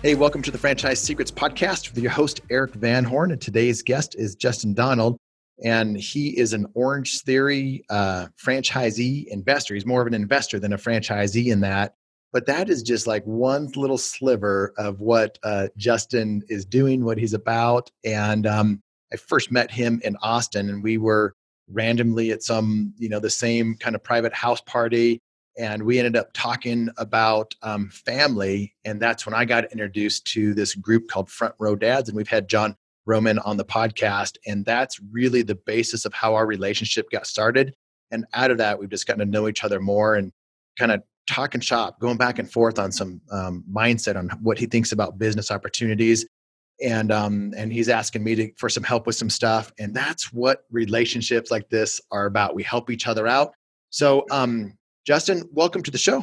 Hey, welcome to the Franchise Secrets Podcast with your host, Eric Van Horn. And today's guest is Justin Donald, and he is an Orange Theory franchisee investor. He's more of an investor than a franchisee in that. But that is just like one little sliver of what Justin is doing, what he's about. And I first met him in Austin, and we were randomly at some, the same kind of private house party. And we ended up talking about family. And that's when I got introduced to this group called Front Row Dads. And we've had John Roman on the podcast. And that's really the basis of how our relationship got started. And out of that, we've just gotten to know each other more and kind of talking shop, going back and forth on some mindset on what he thinks about business opportunities. And he's asking me for some help with some stuff. And that's what relationships like this are about. We help each other out. So, Justin, welcome to the show.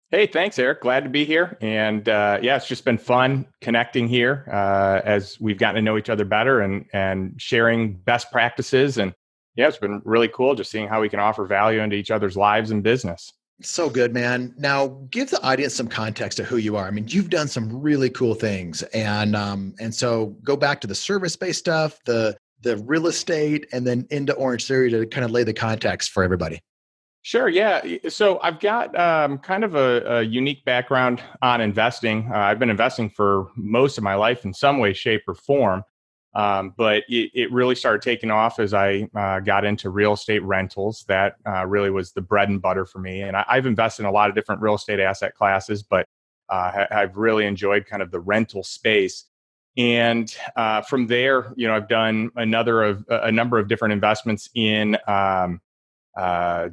Hey, thanks, Eric. Glad to be here. And it's just been fun connecting here as we've gotten to know each other better and sharing best practices. And it's been really cool just seeing how we can offer value into each other's lives and business. So good, man. Now, give the audience some context of who you are. I mean, you've done some really cool things. And so go back to the service-based stuff, the real estate, and then into Orange Theory to kind of lay the context for everybody. Sure. Yeah. So I've got kind of a unique background on investing. I've been investing for most of my life in some way, shape, or form. But it really started taking off as I got into real estate rentals. That really was the bread and butter for me. And I've invested in a lot of different real estate asset classes, but I've really enjoyed kind of the rental space. And from there, I've done a number of different investments in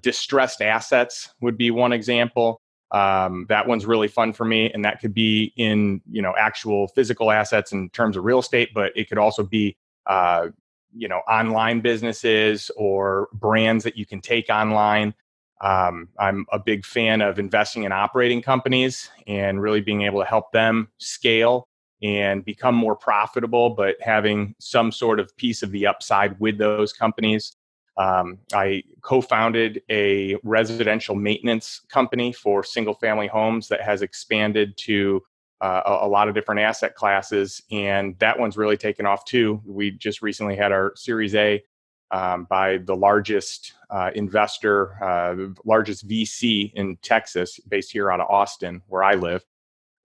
distressed assets would be one example. That one's really fun for me. And that could be in, actual physical assets in terms of real estate, but it could also be, online businesses or brands that you can take online. I'm a big fan of investing in operating companies and really being able to help them scale and become more profitable, but having some sort of piece of the upside with those companies. I co-founded a residential maintenance company for single-family homes that has expanded to a lot of different asset classes, and that one's really taken off too. We just recently had our Series A by the largest investor, largest VC in Texas, based here out of Austin, where I live,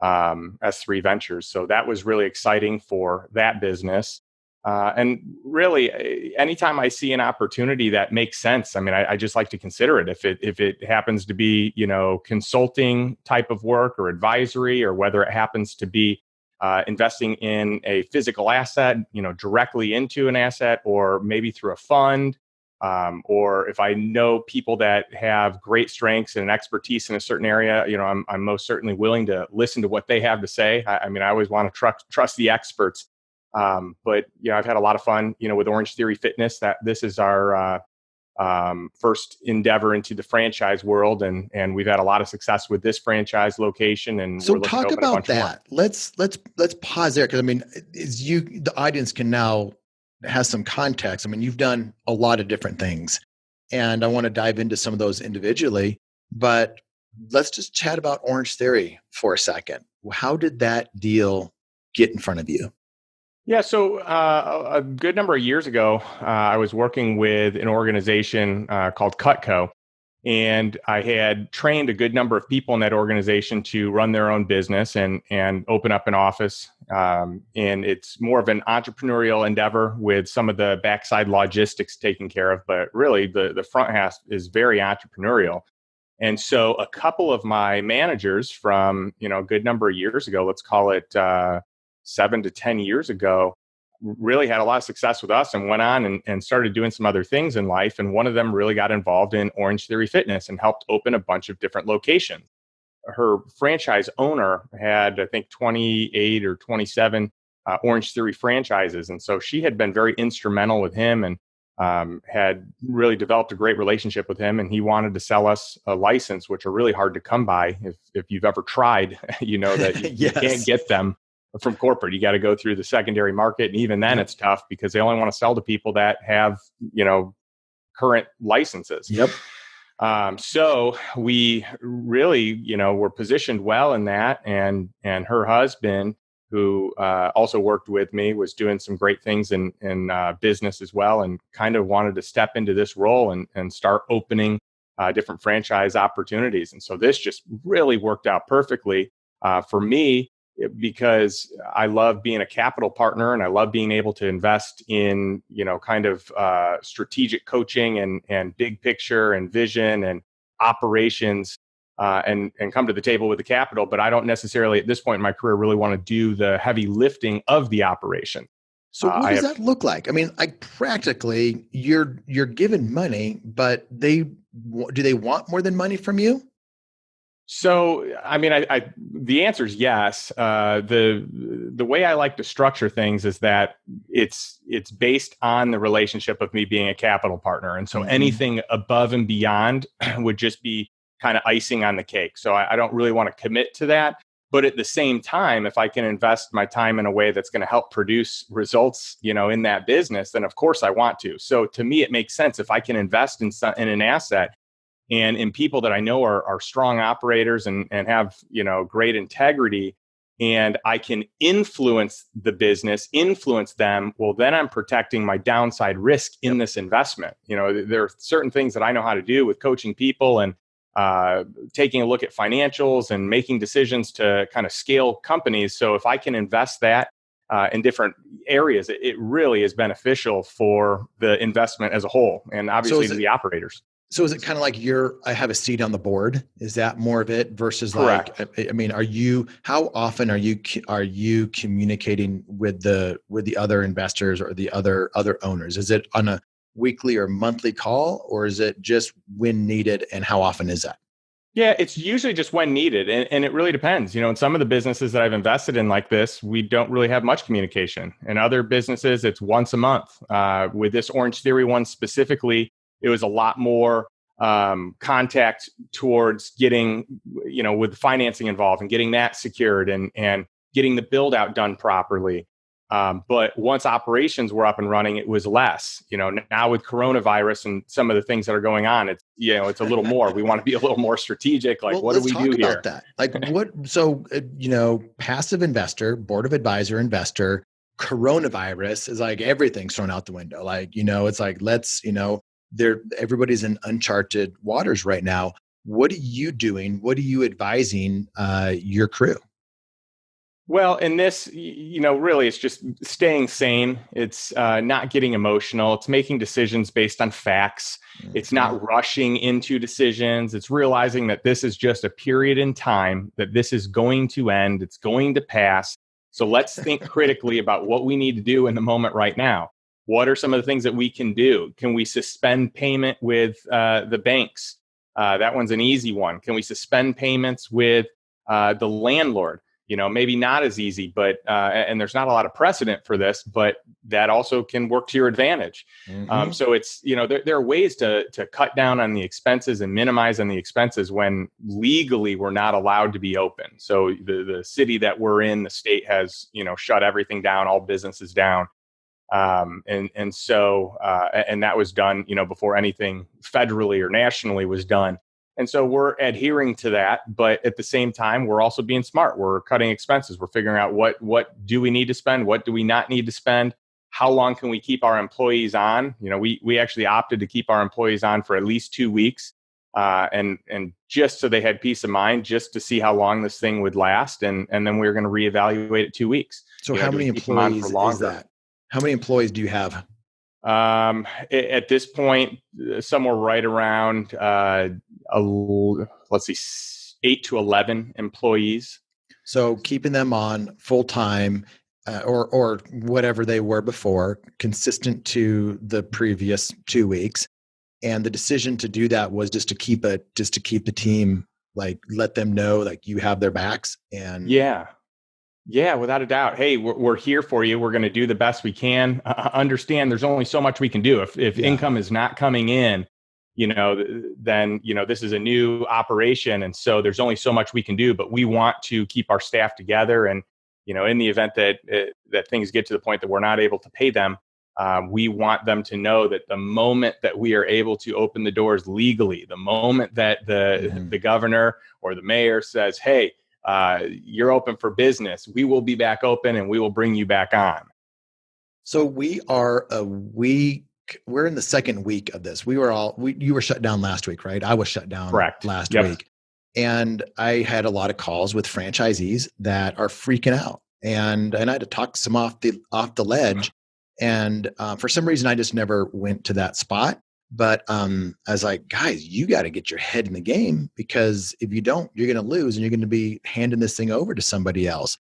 S3 Ventures. So that was really exciting for that business. And really, anytime I see an opportunity that makes sense, I mean, I just like to consider it. If it happens to be, consulting type of work or advisory, or whether it happens to be investing in a physical asset, directly into an asset, or maybe through a fund, or if I know people that have great strengths and expertise in a certain area, I'm most certainly willing to listen to what they have to say. I always want to trust the experts. But I've had a lot of fun, with Orange Theory Fitness. That this is our first endeavor into the franchise world, and we've had a lot of success with this franchise location. And so talk about that. Let's pause there, because the audience can now has some context. I mean, you've done a lot of different things, and I want to dive into some of those individually. But let's just chat about Orange Theory for a second. How did that deal get in front of you? Yeah, so a good number of years ago, I was working with an organization called Cutco, and I had trained a good number of people in that organization to run their own business and open up an office. And it's more of an entrepreneurial endeavor with some of the backside logistics taken care of, but really the front half is very entrepreneurial. And so a couple of my managers from, a good number of years ago, let's call it 7 to 10 years ago, really had a lot of success with us and went on and started doing some other things in life. And one of them really got involved in Orange Theory Fitness and helped open a bunch of different locations. Her franchise owner had, I think, 28 or 27 Orange Theory franchises. And so she had been very instrumental with him and had really developed a great relationship with him. And he wanted to sell us a license, which are really hard to come by. If you've ever tried, you know that you, Yes. you can't get them from corporate. You got to go through the secondary market. And even then it's tough because they only want to sell to people that have, current licenses. Yep. So we really, were positioned well in that, and her husband, who also worked with me, was doing some great things in business as well, and kind of wanted to step into this role and start opening different franchise opportunities. And so this just really worked out perfectly for me, because I love being a capital partner, and I love being able to invest in, kind of strategic coaching and big picture and vision and operations, and come to the table with the capital. But I don't necessarily at this point in my career really want to do the heavy lifting of the operation. So what does that look like? I mean, like practically you're given money, but do they want more than money from you? So, I mean, the answer is yes. The way I like to structure things is that it's based on the relationship of me being a capital partner, and so anything above and beyond would just be kind of icing on the cake. So I don't really want to commit to that. But at the same time, if I can invest my time in a way that's going to help produce results, in that business, then of course I want to. So to me, it makes sense if I can invest in an asset and in people that I know are strong operators and have, great integrity, and I can influence the business, influence them, well, then I'm protecting my downside risk in this investment. There are certain things that I know how to do with coaching people and taking a look at financials and making decisions to kind of scale companies. So if I can invest that in different areas, it really is beneficial for the investment as a whole, and obviously to the operators. So is it kind of like I have a seat on the board? Is that more of it versus Correct. I mean, how often are you communicating with the other investors or the other owners? Is it on a weekly or monthly call, or is it just when needed, and how often is that? Yeah, it's usually just when needed. And it really depends. In some of the businesses that I've invested in like this, we don't really have much communication. In other businesses, it's once a month. With this Orange Theory one specifically, it was a lot more contact towards getting, with financing involved and getting that secured and getting the build out done properly. But once operations were up and running, it was less. Now with coronavirus and some of the things that are going on, it's it's a little more. We want to be a little more strategic. Like, well, what do we do here? About that. Like, what? So, passive investor, board of advisor investor, coronavirus is like everything's thrown out the window. Like, it's like everybody's in uncharted waters right now. What are you doing? What are you advising your crew? Well, in this, really, it's just staying sane. It's not getting emotional. It's making decisions based on facts. It's not rushing into decisions. It's realizing that this is just a period in time, that this is going to end. It's going to pass. So let's think critically about what we need to do in the moment right now. What are some of the things that we can do? Can we suspend payment with the banks? That one's an easy one. Can we suspend payments with the landlord? Maybe not as easy, but and there's not a lot of precedent for this, but that also can work to your advantage. So it's, there are ways to cut down on the expenses and minimize on the expenses when legally we're not allowed to be open. So the city that we're in, the state has, shut everything down, all businesses down. And so that was done, before anything federally or nationally was done. And so we're adhering to that, but at the same time, we're also being smart. We're cutting expenses. We're figuring out what do we need to spend? What do we not need to spend? How long can we keep our employees on? We actually opted to keep our employees on for at least 2 weeks, and just so they had peace of mind, just to see how long this thing would last, and then we were going to reevaluate it 2 weeks. So how many employees is that? How many employees do you have? At this point, somewhere right around, let's see, 8 to 11 employees. So keeping them on full time, or whatever they were before, consistent to the previous 2 weeks. And the decision to do that was just to keep the team, like, let them know, like, you have their backs. And yeah, without a doubt. Hey, we're here for you. We're going to do the best we can. Understand there's only so much we can do. If income is not coming in, then, this is a new operation. And so there's only so much we can do, but we want to keep our staff together. And, in the event that things get to the point that we're not able to pay them, We want them to know that the moment that we are able to open the doors legally, the moment that the governor or the mayor says, hey, you're open for business, we will be back open and we will bring you back on. So we're in the second week of this. You were shut down last week, right? I was shut down Correct. last Yep. week. And I had a lot of calls with franchisees that are freaking out. And I had to talk some off the ledge. And for some reason, I just never went to that spot. But I was like, guys, you got to get your head in the game, because if you don't, you're going to lose and you're going to be handing this thing over to somebody else.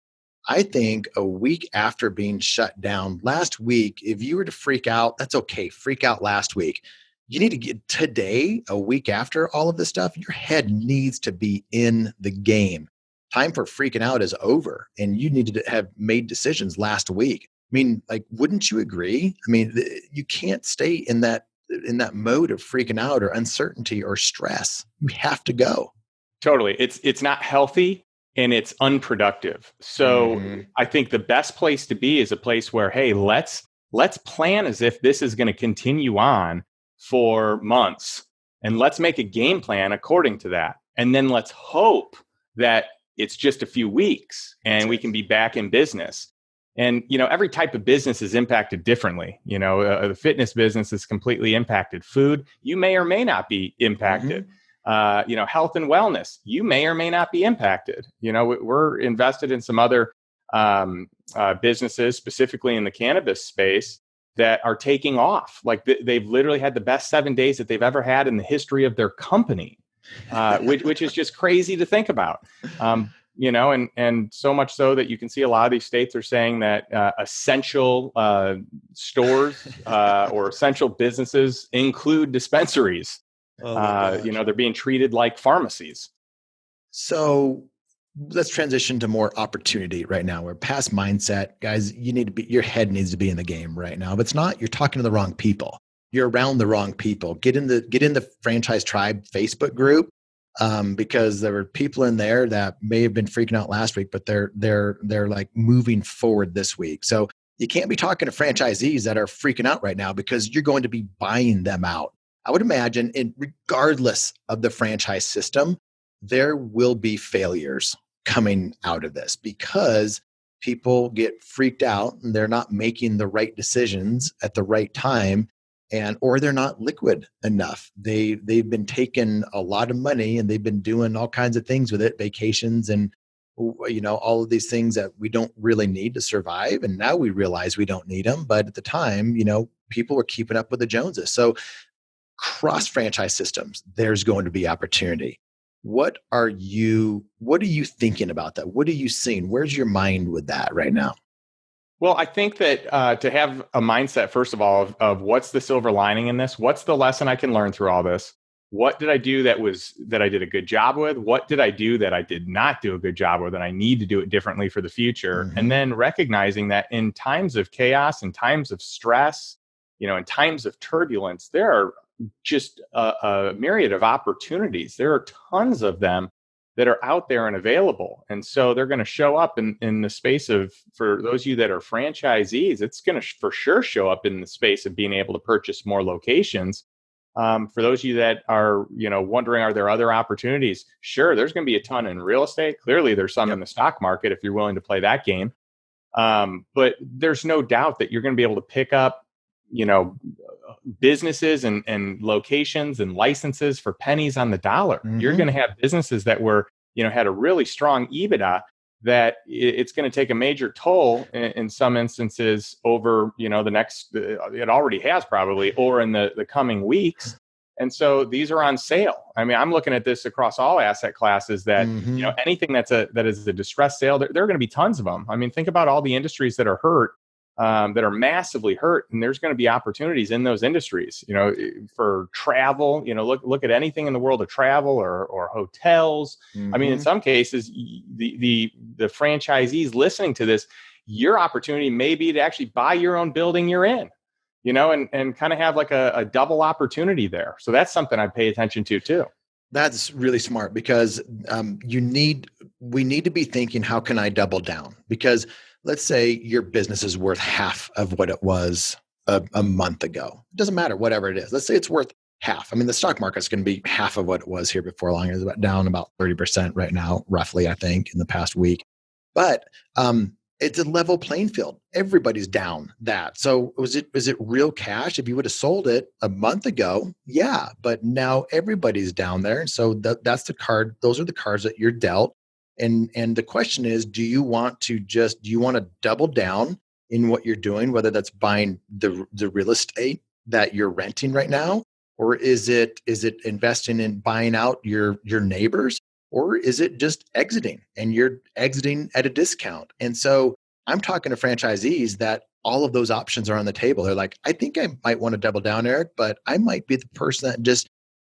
I think a week after being shut down last week, if you were to freak out, that's okay. Freak out last week. You need to get today, a week after all of this stuff, your head needs to be in the game. Time for freaking out is over, and you needed to have made decisions last week. I mean, like, wouldn't you agree? I mean, you can't stay in that mode of freaking out or uncertainty or stress. You have to go. Totally. It's not healthy and it's unproductive. So I think the best place to be is a place where, hey, let's plan as if this is going to continue on for months, and let's make a game plan according to that. And then let's hope that it's just a few weeks and we can be back in business. And, every type of business is impacted differently. The fitness business is completely impacted. Food, you may or may not be impacted. Health and wellness, you may or may not be impacted. We're invested in some other businesses, specifically in the cannabis space, that are taking off. Like they've literally had the best 7 days that they've ever had in the history of their company, which is just crazy to think about. And so much so that you can see a lot of these states are saying that essential stores or essential businesses include dispensaries. They're being treated like pharmacies. So let's transition to more opportunity right now. We're past mindset, guys. Your head needs to be in the game right now. If it's not, you're talking to the wrong people. You're around the wrong people. Get in the Franchise Tribe Facebook group, because there were people in there that may have been freaking out last week, but they're like moving forward this week. So you can't be talking to franchisees that are freaking out right now, because you're going to be buying them out. I would imagine, regardless of the franchise system, there will be failures coming out of this, because people get freaked out and they're not making the right decisions at the right time, or they're not liquid enough. They've been taking a lot of money and they've been doing all kinds of things with it, vacations and all of these things that we don't really need to survive. And now we realize we don't need them. But at the time, people were keeping up with the Joneses. So cross franchise systems, there's going to be opportunity. What are you thinking about that? What are you seeing? Where's your mind with that right now? Well, I think that to have a mindset, first of all, of what's the silver lining in this? What's the lesson I can learn through all this? What did I do that I did a good job with? What did I do that I did not do a good job with, and I need to do it differently for the future? And then recognizing that in times of chaos, in times of stress, in times of turbulence, there are just a myriad of opportunities. There are tons of them that are out there and available. And so they're going to show up in the space of, for those of you that are franchisees, it's going to for sure show up in the space of being able to purchase more locations. For those of you that are, wondering, are there other opportunities? Sure, there's going to be a ton in real estate. Clearly, there's some in the stock market if you're willing to play that game. But there's no doubt that you're going to be able to pick up, businesses and locations and licenses for pennies on the dollar. You're going to have businesses that were, had a really strong EBITDA that it's going to take a major toll in some instances over, the next, it already has probably, or in the coming weeks. And so these are on sale. I mean, I'm looking at this across all asset classes that, anything that is a distressed sale, there are going to be tons of them. I mean, think about all the industries that are hurt, that are massively hurt, and there's going to be opportunities in those industries, for travel, look at anything in the world of travel or hotels. I mean, in some cases, the franchisees listening to this, your opportunity may be to actually buy your own building you're in, and kind of have like a double opportunity there. So that's something I pay attention to too. That's really smart, because we need to be thinking, how can I double down? Because let's say your business is worth half of what it was a month ago? It doesn't matter, whatever it is. Let's say it's worth half. I mean, the stock market's going to be half of what it was here before long. It's down about 30% right now, roughly, I think, in the past week. But it's a level playing field. Everybody's down that. So is it real cash? If you would have sold it a month ago, yeah. But now everybody's down there. And so that's the card. Those are the cards that you're dealt. And the question is, do you want to double down in what you're doing, whether that's buying the real estate that you're renting right now, or is it investing in buying out your neighbors, or is it just exiting and you're exiting at a discount? And so I'm talking to franchisees that all of those options are on the table. They're like, I think I might want to double down, Eric, but I might be the person that just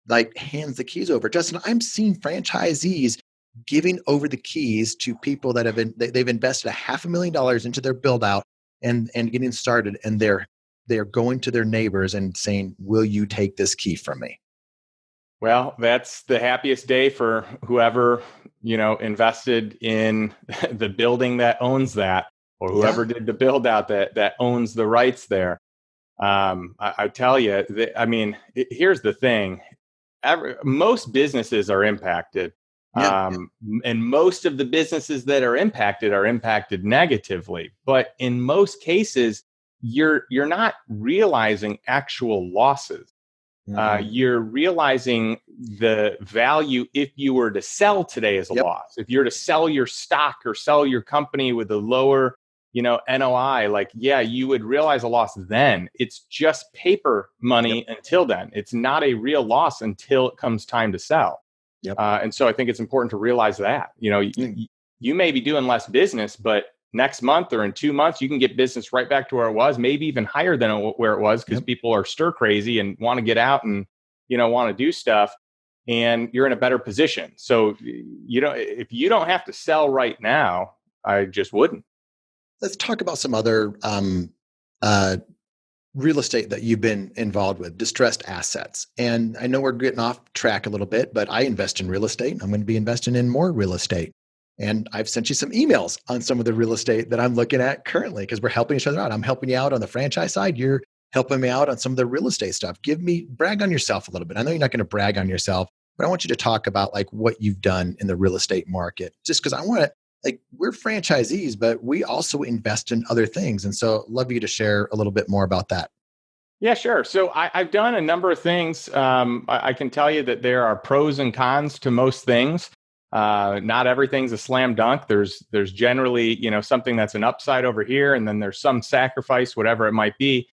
like hands the keys over. Justin, I'm seeing franchisees giving over the keys to people that they've invested $500,000 into their build out and getting started, and they're going to their neighbors and saying, will you take this key from me? Well, that's the happiest day for whoever, invested in the building that owns that, or whoever did the build out that owns the rights there. I tell you, here's the thing. Most businesses are impacted. And most of the businesses that are impacted negatively. But in most cases, you're not realizing actual losses. You're realizing the value if you were to sell today as a loss. If you're to sell your stock or sell your company with a lower, NOI, you would realize a loss then. It's just paper money until then. It's not a real loss until it comes time to sell. And so I think it's important to realize that, you may be doing less business, but next month or in 2 months, you can get business right back to where it was, maybe even higher than where it was, because people are stir crazy and want to get out and, want to do stuff, and you're in a better position. So, if you don't have to sell right now, I just wouldn't. Let's talk about some other real estate that you've been involved with, distressed assets. And I know we're getting off track a little bit, but I invest in real estate. I'm going to be investing in more real estate. And I've sent you some emails on some of the real estate that I'm looking at currently, because we're helping each other out. I'm helping you out on the franchise side. You're helping me out on some of the real estate stuff. Brag on yourself a little bit. I know you're not going to brag on yourself, but I want you to talk about what you've done in the real estate market, just because I want to, we're franchisees, but we also invest in other things. And so I'd love you to share a little bit more about that. Yeah, sure. So I've done a number of things. I can tell you that there are pros and cons to most things. Not everything's a slam dunk. There's generally, something that's an upside over here, and then there's some sacrifice, whatever it might be.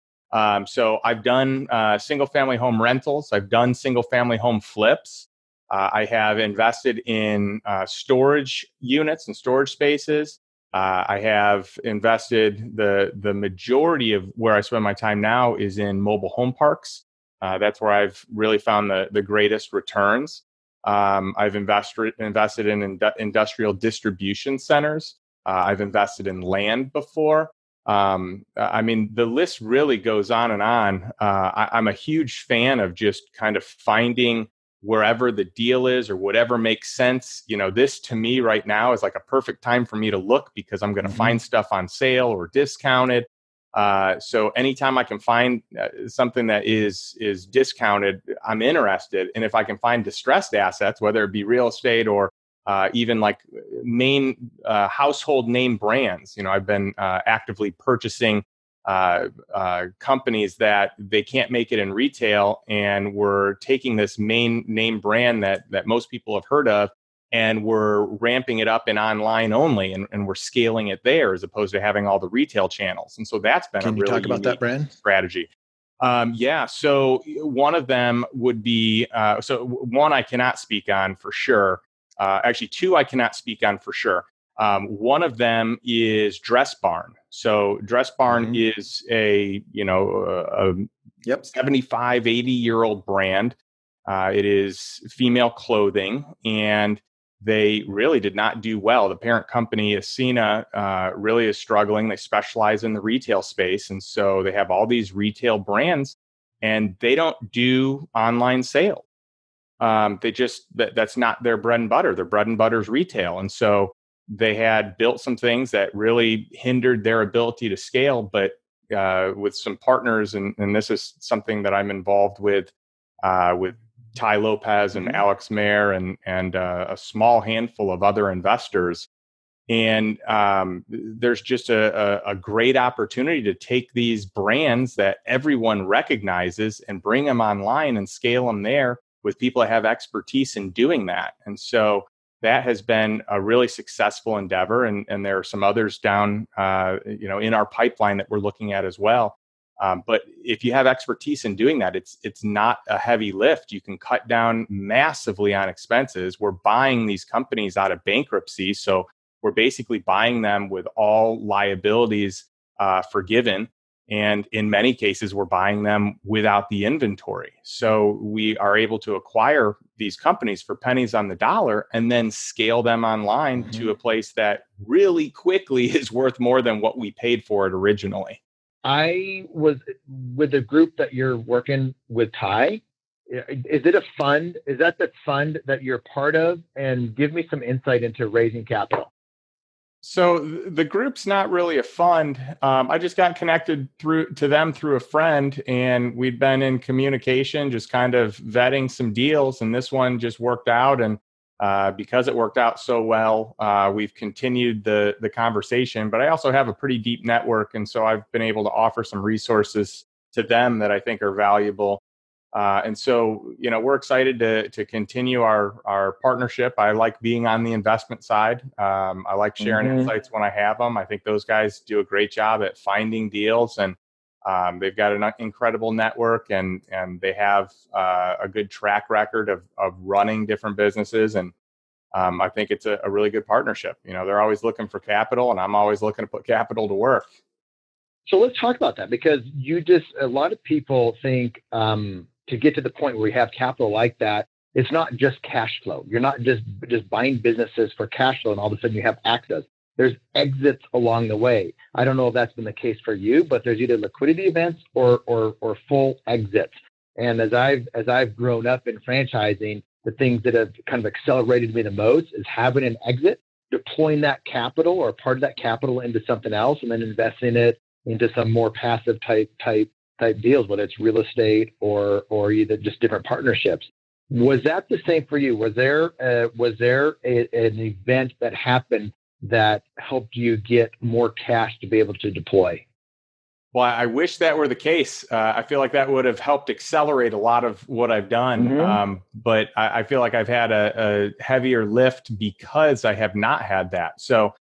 So I've done single family home rentals. I've done single family home flips. I have invested in storage units and storage spaces. I have invested the majority of where I spend my time now is in mobile home parks. That's where I've really found the greatest returns. I've invested in industrial distribution centers. I've invested in land before. The list really goes on and on. I'm a huge fan of just kind of finding wherever the deal is or whatever makes sense. This to me right now is like a perfect time for me to look, because I'm going to find stuff on sale or discounted. So anytime I can find something that is discounted, I'm interested. And if I can find distressed assets, whether it be real estate or even like main household name brands, I've been actively purchasing companies that they can't make it in retail, and we're taking this main name brand that most people have heard of, and we're ramping it up in online only, and we're scaling it there as opposed to having all the retail channels. And so that's been Can you talk about that brand strategy. So one of them would be, one I cannot speak on for sure. Actually, two I cannot speak on for sure. One of them is Dress Barn. So Dress Barn is a 75, 80-year-old brand. It is female clothing, and they really did not do well. The parent company, Ascena, really is struggling. They specialize in the retail space, and so they have all these retail brands, and they don't do online sales. That's not their bread and butter. Their bread and butter is retail, and so they had built some things that really hindered their ability to scale. But with some partners, and this is something that I'm involved with Ty Lopez and Alex Mayer and a small handful of other investors. And there's just a great opportunity to take these brands that everyone recognizes and bring them online and scale them there with people that have expertise in doing that. And so that has been a really successful endeavor. And there are some others down, in our pipeline that we're looking at as well. But if you have expertise in doing that, it's not a heavy lift. You can cut down massively on expenses. We're buying these companies out of bankruptcy, so we're basically buying them with all liabilities forgiven. And in many cases, we're buying them without the inventory. So we are able to acquire these companies for pennies on the dollar and then scale them online to a place that really quickly is worth more than what we paid for it originally. I was with the group that you're working with, Ty. Is it a fund? Is that the fund that you're part of? And give me some insight into raising capital. So the group's not really a fund. I just got connected to them through a friend, and we'd been in communication, just kind of vetting some deals, and this one just worked out. And because it worked out so well, we've continued the conversation. But I also have a pretty deep network, and so I've been able to offer some resources to them that I think are valuable. And so, we're excited to continue our partnership. I like being on the investment side. I like sharing insights when I have them. I think those guys do a great job at finding deals, and they've got an incredible network, and they have a good track record of running different businesses. And I think it's a really good partnership. They're always looking for capital, and I'm always looking to put capital to work. So let's talk about that, because a lot of people think to get to the point where we have capital like that, it's not just cash flow. You're not just buying businesses for cash flow and all of a sudden you have access. There's exits along the way. I don't know if that's been the case for you, but there's either liquidity events or full exits. And as I've grown up in franchising, the things that have kind of accelerated me the most is having an exit, deploying that capital or part of that capital into something else, and then investing it into some more passive type deals, whether it's real estate or either just different partnerships. Was that the same for you? Was there an event that happened that helped you get more cash to be able to deploy? Well, I wish that were the case. I feel like that would have helped accelerate a lot of what I've done. But I feel like I've had a heavier lift because I have not had that. So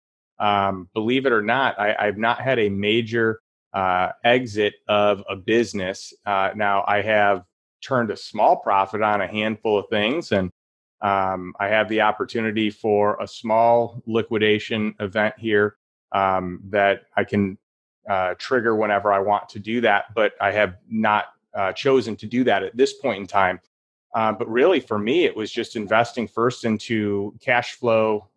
believe it or not, I've not had a major exit of a business. Now, I have turned a small profit on a handful of things, and I have the opportunity for a small liquidation event here that I can trigger whenever I want to do that, but I have not chosen to do that at this point in time. But really, for me, it was just investing first into cash flow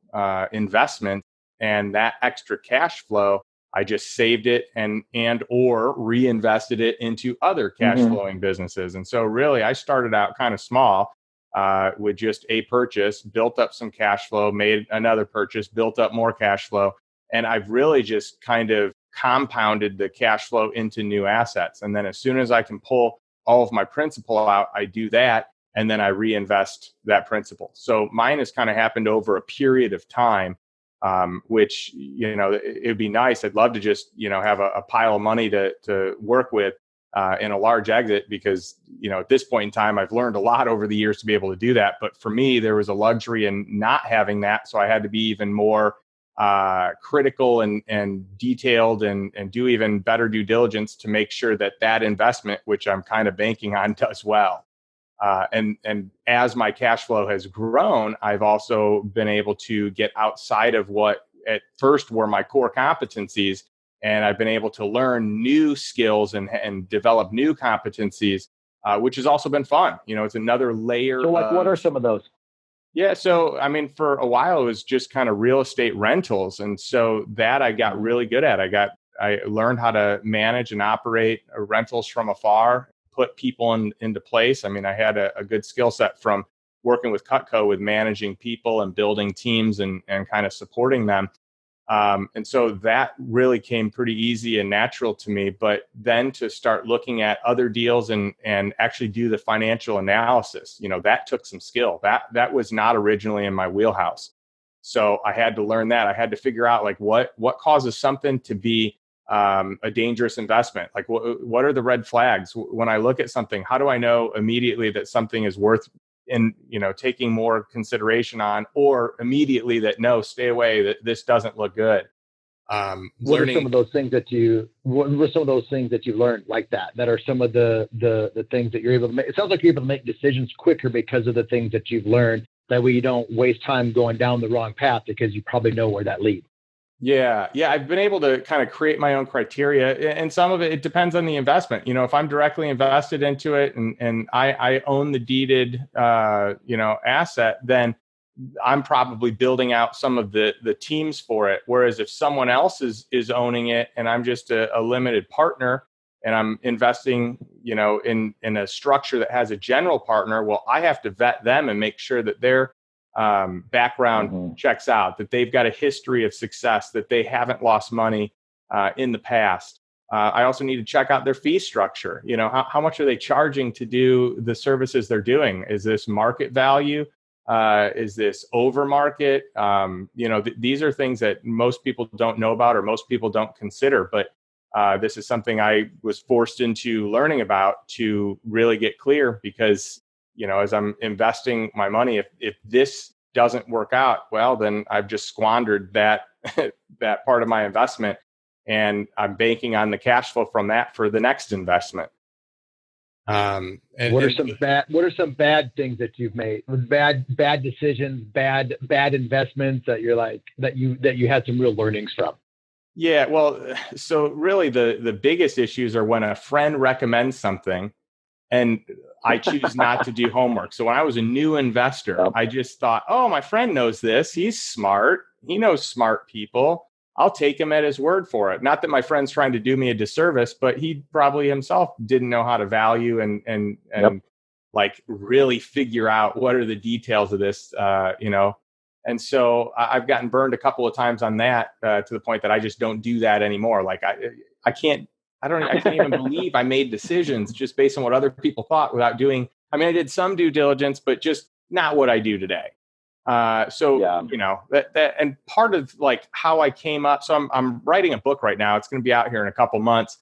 investment, and that extra cash flow, I just saved it and or reinvested it into other cash flowing businesses. And so really, I started out kind of small with just a purchase, built up some cash flow, made another purchase, built up more cash flow. And I've really just kind of compounded the cash flow into new assets. And then as soon as I can pull all of my principal out, I do that. And then I reinvest that principal. So mine has kind of happened over a period of time, which, it'd be nice. I'd love to just, have a pile of money to work with in a large exit, because, at this point in time, I've learned a lot over the years to be able to do that. But for me, there was a luxury in not having that. So I had to be even more critical and detailed and do even better due diligence to make sure that investment, which I'm kind of banking on, does well. And as my cash flow has grown, I've also been able to get outside of what at first were my core competencies. And I've been able to learn new skills and develop new competencies, which has also been fun. It's another layer. So what are some of those? Yeah. So, for a while, it was just kind of real estate rentals. And so that I got really good at. I learned how to manage and operate rentals from afar, put people into place. I had a good skill set from working with Cutco with managing people and building teams and kind of supporting them. And so that really came pretty easy and natural to me. But then to start looking at other deals and actually do the financial analysis, that took some skill. That was not originally in my wheelhouse. So I had to learn that. I had to figure out like what causes something to be a dangerous investment. Like what are the red flags when I look at something? How do I know immediately that something is worth taking more consideration on, or immediately that no, stay away, that this doesn't look good. What are some of those things that you learned like that are some of the things that you're able to make? It sounds like you're able to make decisions quicker because of the things that you've learned. That way you don't waste time going down the wrong path because you probably know where that leads. Yeah. I've been able to kind of create my own criteria, and some of it depends on the investment. If I'm directly invested into it and I own the deeded, asset, then I'm probably building out some of the teams for it. Whereas if someone else is owning it and I'm just a limited partner and I'm investing, in a structure that has a general partner, well, I have to vet them and make sure that their background checks out, that they've got a history of success, that they haven't lost money in the past. I also need to check out their fee structure. How much are they charging to do the services they're doing? Is this market value? Is this over market? These are things that most people don't know about or most people don't consider. But this is something I was forced into learning about to really get clear, because as I'm investing my money, if this doesn't work out, well, then I've just squandered that that part of my investment, and I'm banking on the cash flow from that for the next investment. What are some bad things that you've made? Bad decisions, bad investments that you're like that you had some real learnings from? Yeah, well, so really the biggest issues are when a friend recommends something and I choose not to do homework. So when I was a new investor, I just thought, oh, my friend knows this. He's smart. He knows smart people. I'll take him at his word for it. Not that my friend's trying to do me a disservice, but he probably himself didn't know how to value and like really figure out what are the details of this, And so I've gotten burned a couple of times on that to the point that I just don't do that anymore. Like I can't even believe I made decisions just based on what other people thought without doing. I mean, I did some due diligence, but just not what I do today. That and part of like how I came up. So I'm writing a book right now. It's going to be out here in a couple months.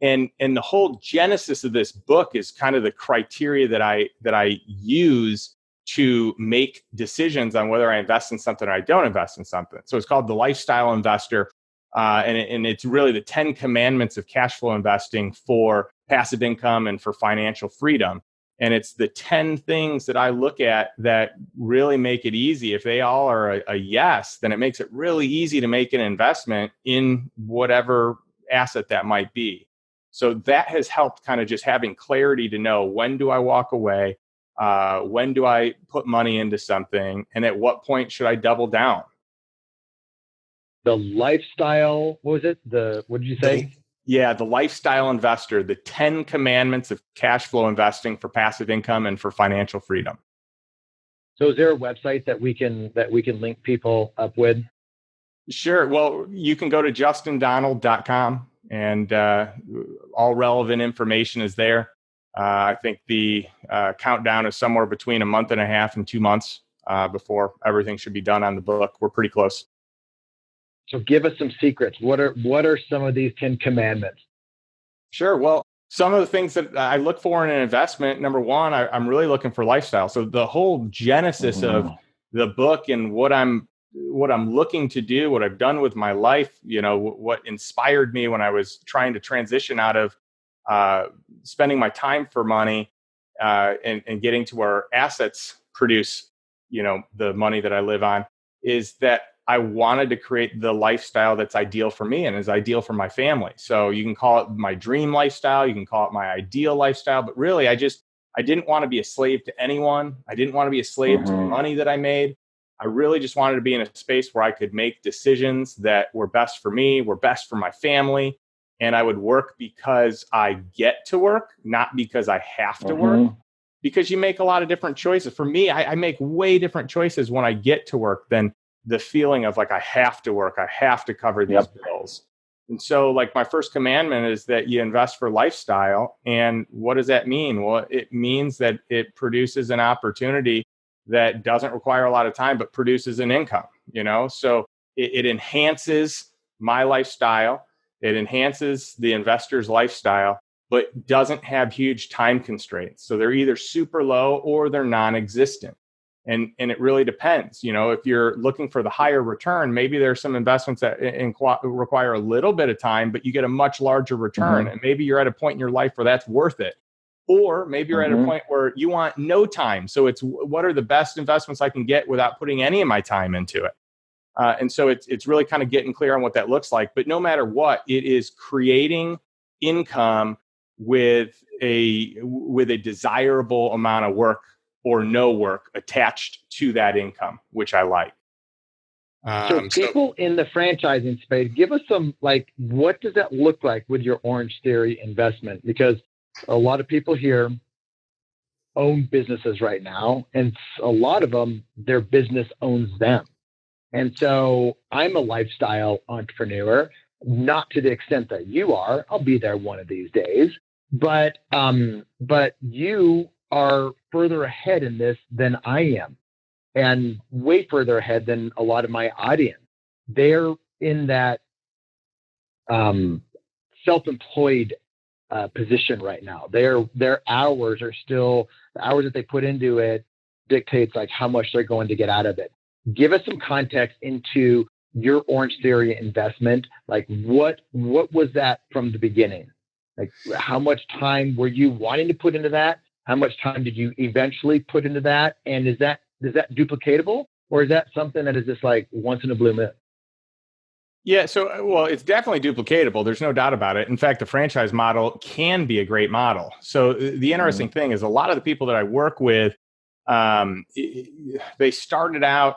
And the whole genesis of this book is kind of the criteria that I use to make decisions on whether I invest in something or I don't invest in something. So it's called The Lifestyle Investor. And it's really the 10 commandments of cash flow investing for passive income and for financial freedom. And it's the 10 things that I look at that really make it easy. If they all are a yes, then it makes it really easy to make an investment in whatever asset that might be. So that has helped kind of just having clarity to know, when do I walk away? When do I put money into something? And at what point should I double down? The lifestyle, what was it? What did you say? The Lifestyle Investor, the 10 commandments of cash flow investing for passive income and for financial freedom. So is there a website that we can link people up with? Sure. Well, you can go to justindonald.com and all relevant information is there. I think the countdown is somewhere between a month and a half and 2 months before everything should be done on the book. We're pretty close. So give us some secrets. What are some of these 10 commandments? Sure. Well, some of the things that I look for in an investment, number one, I'm really looking for lifestyle. So the whole genesis of the book and what I'm looking to do, what I've done with my life, what inspired me when I was trying to transition out of spending my time for money and getting to where assets produce, the money that I live on, is that I wanted to create the lifestyle that's ideal for me and is ideal for my family. So you can call it my dream lifestyle, you can call it my ideal lifestyle, but really I didn't want to be a slave to anyone. I didn't want to be a slave to the money that I made. I really just wanted to be in a space where I could make decisions that were best for me, were best for my family. And I would work because I get to work, not because I have to work. Because you make a lot of different choices. For me, I make way different choices when I get to work than the feeling of like, I have to work, I have to cover these bills. And so like my first commandment is that you invest for lifestyle. And what does that mean? Well, it means that it produces an opportunity that doesn't require a lot of time, but produces an income, So it enhances my lifestyle. It enhances the investor's lifestyle, but doesn't have huge time constraints. So they're either super low or they're non-existent. And it really depends. If you're looking for the higher return, maybe there's some investments that require a little bit of time, but you get a much larger return. And maybe you're at a point in your life where that's worth it. Or maybe you're at a point where you want no time. So it's what are the best investments I can get without putting any of my time into it? And so it's really kind of getting clear on what that looks like. But no matter what, it is creating income with a desirable amount of work or no work attached to that income, which I like. So people in the franchising space, give us some, like, what does that look like with your Orange Theory investment? Because a lot of people here own businesses right now, and a lot of them, their business owns them. And so I'm a lifestyle entrepreneur, not to the extent that you are. I'll be there one of these days, but you are further ahead in this than I am, and way further ahead than a lot of my audience. They're in that self-employed position right now. Their hours are still, the hours that they put into it dictates like how much they're going to get out of it. Give us some context into your Orange Theory investment. Like what was that from the beginning? Like how much time were you wanting to put into that? How much time did you eventually put into that? And is that duplicatable, or is that something that is just like once in a blue moon? Yeah, so, well, it's definitely duplicatable. There's no doubt about it. In fact, the franchise model can be a great model. So the interesting thing is a lot of the people that I work with, they started out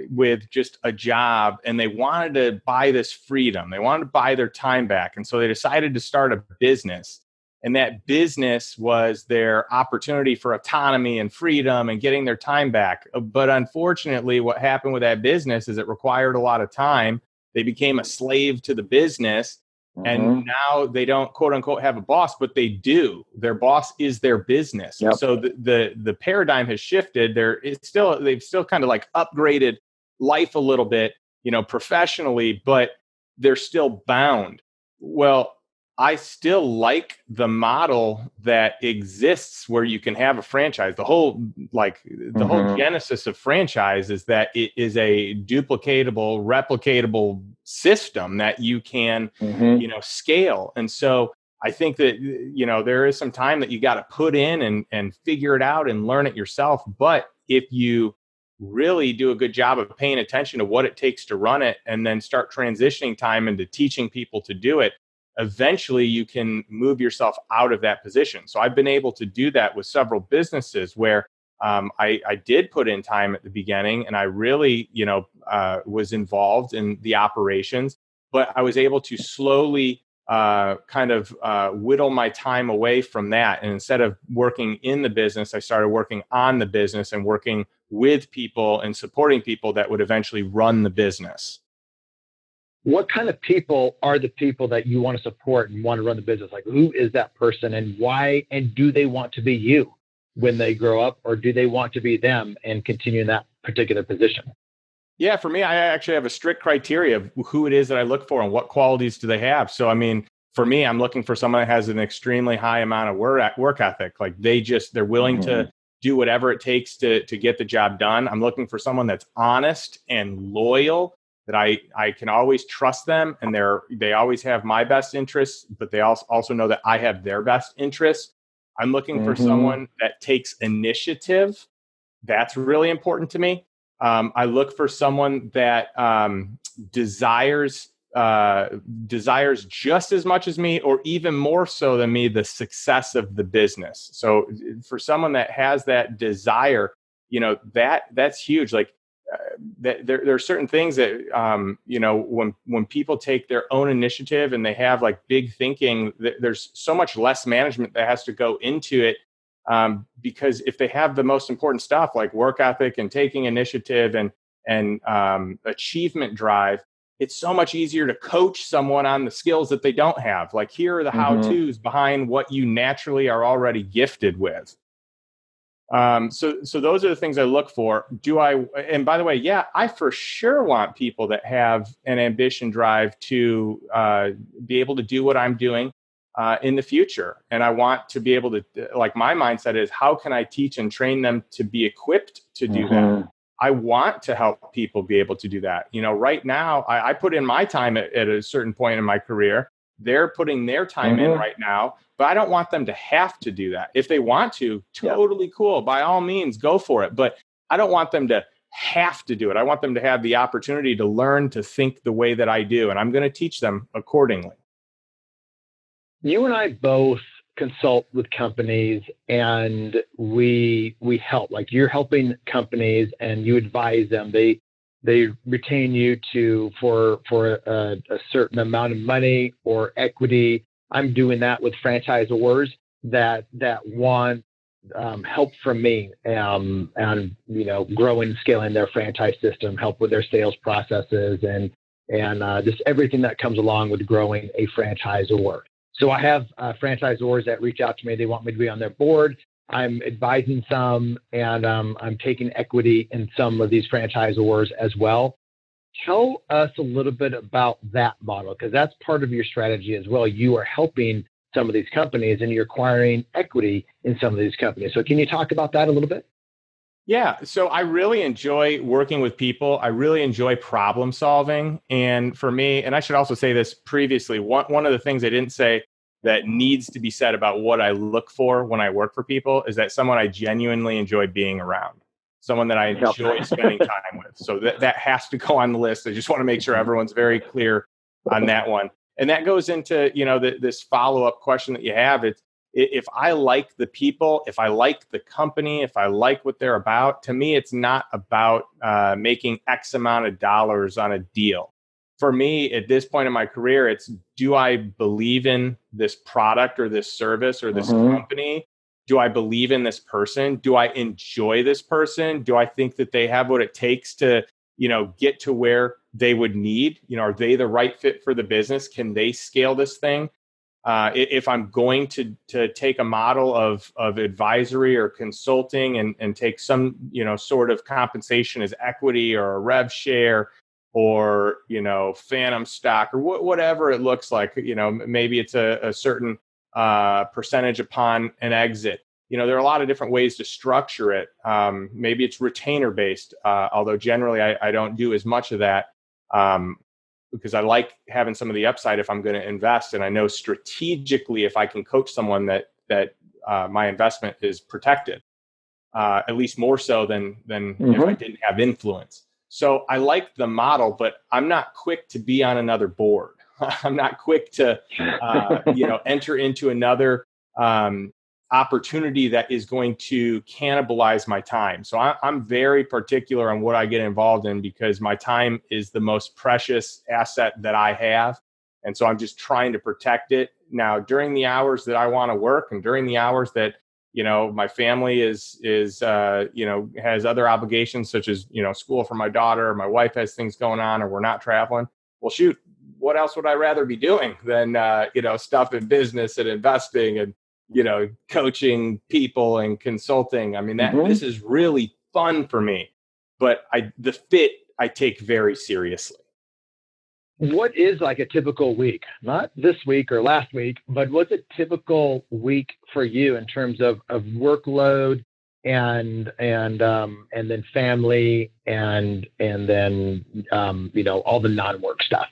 with just a job and they wanted to buy this freedom. They wanted to buy their time back. And so they decided to start a business. And that business was their opportunity for autonomy and freedom and getting their time back. But unfortunately, what happened with that business is it required a lot of time. They became a slave to the business. And now they don't, quote unquote, have a boss, but they do. Their boss is their business. Yep. So the paradigm has shifted. They've still kind of like upgraded life a little bit, professionally, but they're still bound. Well, I still like the model that exists where you can have a franchise. The whole genesis of franchise is that it is a duplicatable, replicatable system that you can, scale. And so I think that, there is some time that you got to put in and figure it out and learn it yourself. But if you really do a good job of paying attention to what it takes to run it and then start transitioning time into teaching people to do it, eventually you can move yourself out of that position. So I've been able to do that with several businesses where I did put in time at the beginning and I really, was involved in the operations, but I was able to slowly whittle my time away from that. And instead of working in the business, I started working on the business and working with people and supporting people that would eventually run the business. What kind of people are the people that you want to support and want to run the business? Like, who is that person and why? And do they want to be you when they grow up, or do they want to be them and continue in that particular position? Yeah, for me, I actually have a strict criteria of who it is that I look for and what qualities do they have. So, I mean, for me, I'm looking for someone that has an extremely high amount of work ethic. Like they're willing to do whatever it takes to get the job done. I'm looking for someone that's honest and loyal, that I can always trust them, and they always have my best interests, but they also know that I have their best interests. I'm looking for someone that takes initiative. That's really important to me. I look for someone that desires just as much as me, or even more so than me, the success of the business. So for someone that has that desire, that's huge. Like, there are certain things that, when people take their own initiative and they have like big thinking, there's so much less management that has to go into it. Because if they have the most important stuff like work ethic and taking initiative and and achievement drive, it's so much easier to coach someone on the skills that they don't have. Like, here are the how-tos behind what you naturally are already gifted with. So those are the things I look for. And by the way, yeah, I for sure want people that have an ambition drive to be able to do what I'm doing in the future. And I want to be able to, like, my mindset is, how can I teach and train them to be equipped to do that? I want to help people be able to do that. Right now, I put in my time at a certain point in my career. They're putting their time in right now, but I don't want them to have to do that. If they want to, totally cool. By all means, go for it. But I don't want them to have to do it. I want them to have the opportunity to learn to think the way that I do. And I'm going to teach them accordingly. You and I both consult with companies, and we help. Like, you're helping companies and you advise them. They retain you for a certain amount of money or equity. I'm doing that with franchisors that want help from me, and growing and scaling their franchise system, help with their sales processes, and just everything that comes along with growing a franchisor. So I have franchisors that reach out to me. They want me to be on their board. I'm advising some, and I'm taking equity in some of these franchisors as well. Tell us a little bit about that model, because that's part of your strategy as well. You are helping some of these companies, and you're acquiring equity in some of these companies. So can you talk about that a little bit? Yeah. So I really enjoy working with people. I really enjoy problem solving. And for me, and I should also say this previously, one of the things I didn't say that needs to be said about what I look for when I work for people is that someone I genuinely enjoy being around, someone that I enjoy spending time with. So that has to go on the list. I just want to make sure everyone's very clear on that one. And that goes into, this follow-up question that you have. It's, if I like the people, if I like the company, if I like what they're about, to me, it's not about making X amount of dollars on a deal. For me, at this point in my career, it's, do I believe in this product or this service or this company? Do I believe in this person? Do I enjoy this person? Do I think that they have what it takes to, get to where they would need? Are they the right fit for the business? Can they scale this thing? If I'm going to take a model of advisory or consulting and take some, sort of compensation as equity or a rev share or, phantom stock or whatever it looks like, maybe it's a certain percentage upon an exit. There are a lot of different ways to structure it. Maybe it's retainer based, although generally I don't do as much of that. Because I like having some of the upside if I'm going to invest. And I know strategically, if I can coach someone that my investment is protected, at least more so than if I didn't have influence. So I like the model, but I'm not quick to be on another board. I'm not quick to, enter into another opportunity that is going to cannibalize my time. So I'm very particular on what I get involved in, because my time is the most precious asset that I have. And so I'm just trying to protect it. Now, during the hours that I want to work and during the hours that, my family is has other obligations, such as, school for my daughter, my wife has things going on, or we're not traveling. Well, shoot, what else would I rather be doing than, stuff in business and investing and, coaching people and consulting. I mean, this is really fun for me, but the fit I take very seriously. What is like a typical week? Not this week or last week, but what's a typical week for you in terms of workload and then family and then all the non-work stuff?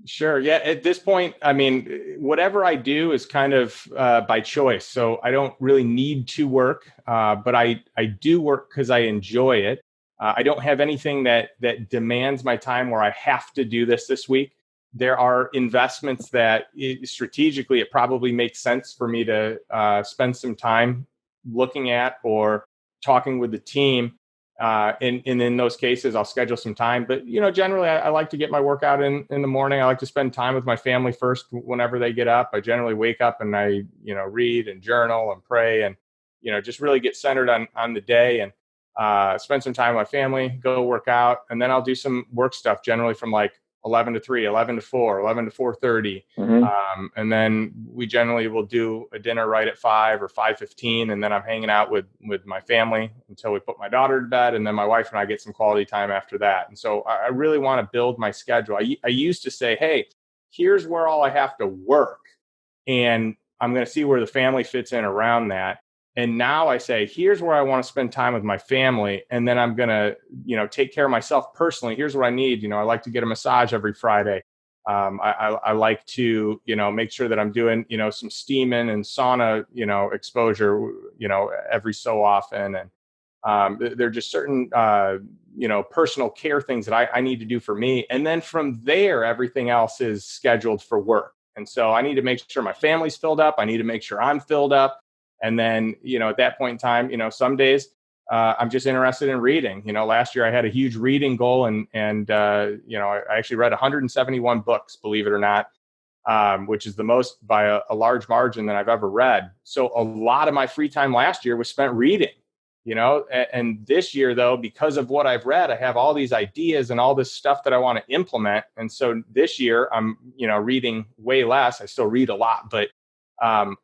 Sure. Yeah. At this point, I mean, whatever I do is kind of by choice. So I don't really need to work, but I do work because I enjoy it. I don't have anything that demands my time where I have to do this week. There are investments that strategically it probably makes sense for me to spend some time looking at or talking with the team. And in those cases, I'll schedule some time. But, generally, I like to get my workout in the morning. I like to spend time with my family first whenever they get up. I generally wake up and I, read and journal and pray and, just really get centered on the day. And spend some time with my family, go work out, and then I'll do some work stuff generally from like 11 to 3, 11 to 4, 11 to 4:30. And then we generally will do a dinner right at 5 or 5:15. And then I'm hanging out with my family until we put my daughter to bed. And then my wife and I get some quality time after that. And so I really want to build my schedule. I used to say, hey, here's where all I have to work. And I'm going to see where the family fits in around that. And now I say, here's where I want to spend time with my family. And then I'm going to, take care of myself personally. Here's what I need. I like to get a massage every Friday. I like to, make sure that I'm doing, some steaming and sauna, exposure, every so often. And there are just certain, personal care things that I need to do for me. And then from there, everything else is scheduled for work. And so I need to make sure my family's filled up. I need to make sure I'm filled up. And then, at that point in time, some days I'm just interested in reading. Last year I had a huge reading goal and I actually read 171 books, believe it or not, which is the most by a large margin that I've ever read. So a lot of my free time last year was spent reading, and this year, though, because of what I've read, I have all these ideas and all this stuff that I want to implement. And so this year I'm, reading way less. I still read a lot, but I'm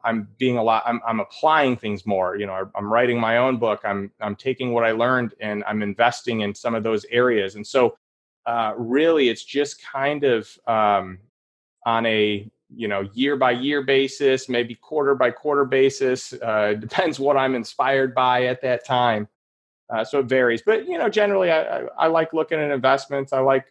applying things more. I'm writing my own book. I'm taking what I learned and I'm investing in some of those areas. And so, really, it's just kind of on a year by year basis, maybe quarter by quarter basis. Depends what I'm inspired by at that time. So it varies. But generally, I like looking at investments. I like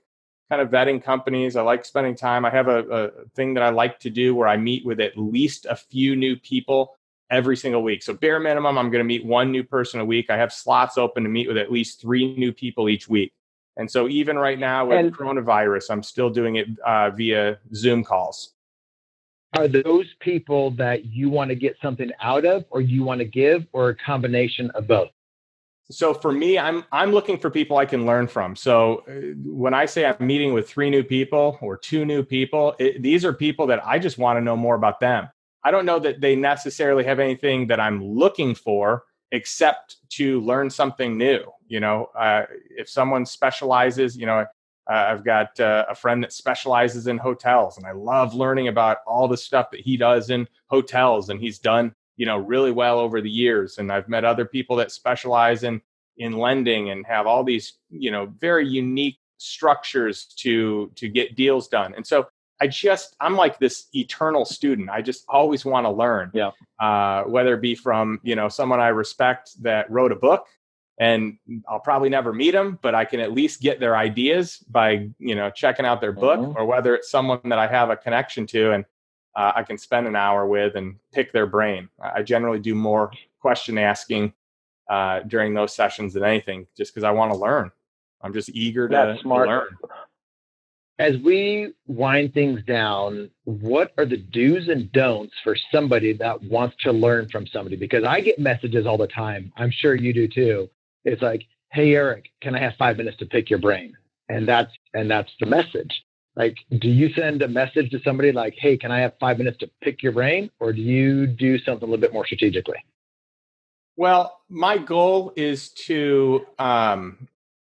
kind of vetting companies. I like spending time. I have a thing that I like to do where I meet with at least a few new people every single week. So bare minimum, I'm going to meet one new person a week. I have slots open to meet with at least 3 new people each week. And so even right now with coronavirus, I'm still doing it via Zoom calls. Are those people that you want to get something out of, or you want to give, or a combination of both? So for me, I'm looking for people I can learn from. So when I say I'm meeting with 3 new people or 2 new people, these are people that I just want to know more about them. I don't know that they necessarily have anything that I'm looking for except to learn something new. If someone specializes, I've got a friend that specializes in hotels, and I love learning about all the stuff that he does in hotels, and he's done really well over the years. And I've met other people that specialize in lending and have all these, very unique structures to get deals done. And so I'm like this eternal student. I just always want to learn, whether it be from, someone I respect that wrote a book, and I'll probably never meet them, but I can at least get their ideas by, checking out their book, or whether it's someone that I have a connection to and I can spend an hour with and pick their brain. I generally do more question asking during those sessions than anything, just because I want to learn. I'm just eager to learn. As we wind things down, what are the do's and don'ts for somebody that wants to learn from somebody? Because I get messages all the time. I'm sure you do too. It's like, hey, Eric, can I have 5 minutes to pick your brain? And that's the message. Like, do you send a message to somebody like, hey, can I have 5 minutes to pick your brain? Or do you do something a little bit more strategically? Well, my goal is to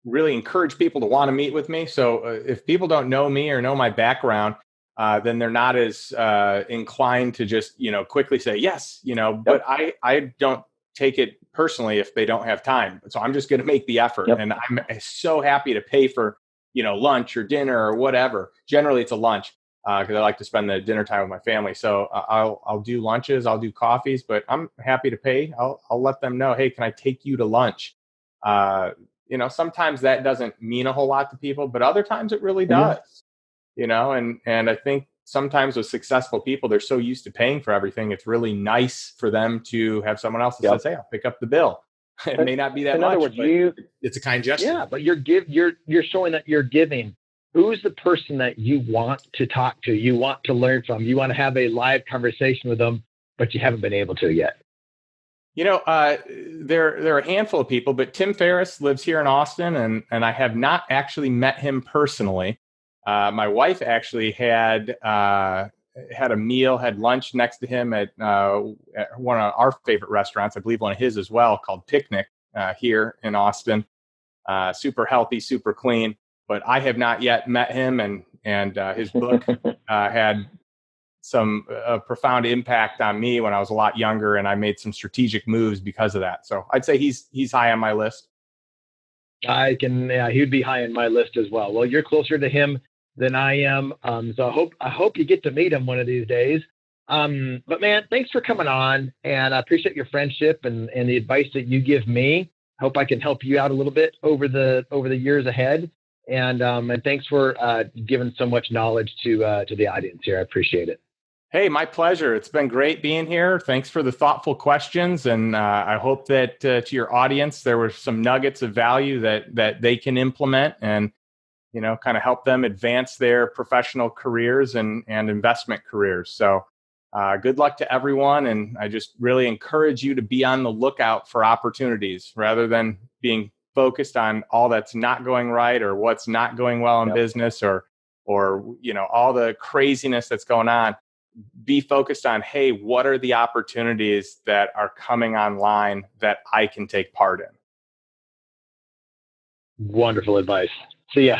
really encourage people to want to meet with me. So if people don't know me or know my background, then they're not as inclined to just, quickly say yes, but I don't take it personally if they don't have time. So I'm just going to make the effort. And I'm so happy to pay for, lunch or dinner or whatever. Generally it's a lunch because I like to spend the dinner time with my family. So I'll do lunches, I'll do coffees, but I'm happy to pay. I'll let them know, hey, can I take you to lunch? Sometimes that doesn't mean a whole lot to people, but other times it really does, and I think sometimes with successful people, they're so used to paying for everything. It's really nice for them to have someone else that says, hey, I'll pick up the bill. It may not be that much, but it's a kind gesture. Yeah, but you're showing that you're giving. Who's the person that you want to talk to, you want to learn from, you want to have a live conversation with them, but you haven't been able to yet? There are a handful of people, but Tim Ferriss lives here in Austin, and I have not actually met him personally. My wife actually had lunch next to him at one of our favorite restaurants, I believe one of his as well, called Picnic. here in Austin. Super healthy, super clean. But I have not yet met him, and his book had some profound impact on me when I was a lot younger, and I made some strategic moves because of that. So I'd say he's high on my list. He'd be high on my list as well. Well, you're closer to him than I am. So I hope you get to meet him one of these days. But man, thanks for coming on, and I appreciate your friendship and the advice that you give me. Hope I can help you out a little bit over the years ahead. And thanks for giving so much knowledge to the audience here. I appreciate it. Hey, my pleasure. It's been great being here. Thanks for the thoughtful questions. And I hope that to your audience, there were some nuggets of value that they can implement and, kind of help them advance their professional careers and investment careers. So good luck to everyone. And I just really encourage you to be on the lookout for opportunities rather than being focused on all that's not going right or what's not going well in business or all the craziness that's going on. Be focused on, hey, what are the opportunities that are coming online that I can take part in? Wonderful advice. See ya.